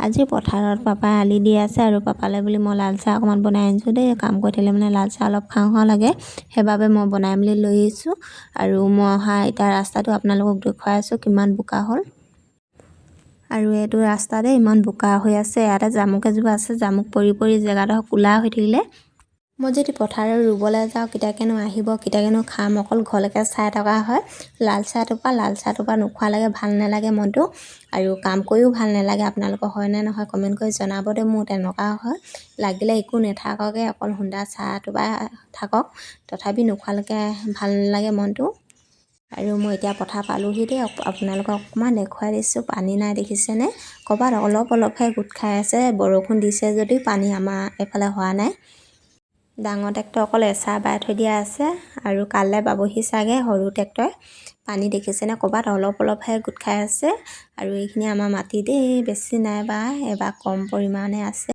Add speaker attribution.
Speaker 1: আজি পথাৰত পাপাই আলি দি আছে আৰু পাপালৈ বুলি মই লাল চাহ অকণমান বনাই আনিছোঁ দেই। কাম কৰি থাকিলে মানে লাল চাহ অলপ খাওঁ খাওঁ লাগে, সেইবাবে মই বনাই মেলি লৈ আহিছোঁ। আৰু মই অহা এতিয়া ৰাস্তাটো আপোনালোকক দেখুৱাই আছোঁ কিমান বোকা হ'ল। আৰু এইটো ৰাস্তাতে ইমান বোকা হৈ আছে, ইয়াতে জামুক এজোপা আছে, জামুক পৰি পৰি জেগাডোখৰ ক'লা হৈ থাকিলে। মই যদি পথাৰত ৰুবলৈ যাওঁ কেতিয়াকেনো আহিব কেতিয়াকেনো খাম, অকল ঘৰলৈকে চাই থকা হয়। লাল চাহটোপা নোখোৱালৈকে ভাল নালাগে মনটো, আৰু কাম কৰিও ভাল নালাগে। আপোনালোকৰ হয়নে নহয় কমেণ্ট কৰি জনাব দেই। মোৰ তেনেকুৱা হয়, লাগিলে একো নাথাককে অকল সুন্দা চাহটোপা থাকক, তথাপি নোখোৱালৈকে ভাল নালাগে মনটো। আৰু মই এতিয়া পথাৰ পালোহি দেই, আপোনালোকক অকণমান দেখুৱাই দিছোঁ। পানী নাই দেখিছেনে, ক'ৰবাত অলপ অলপহে গোট খাই আছে। বৰষুণ দিছে যদিও পানী আমাৰ এইফালে হোৱা নাই। ডাঙৰ ট্ৰেক্টৰ অকল এচাহ বাই থৈ দিয়া আছে, আৰু কাইলৈ বাবহি চাগে সৰু ট্ৰেক্টৰে। পানী দেখিছেনে, ক'ৰবাত অলপ অলপহে গোট খাই আছে। আৰু এইখিনি আমাৰ মাটি দেই, বেছি নাই বা এবাৰ কম পৰিমাণে আছে।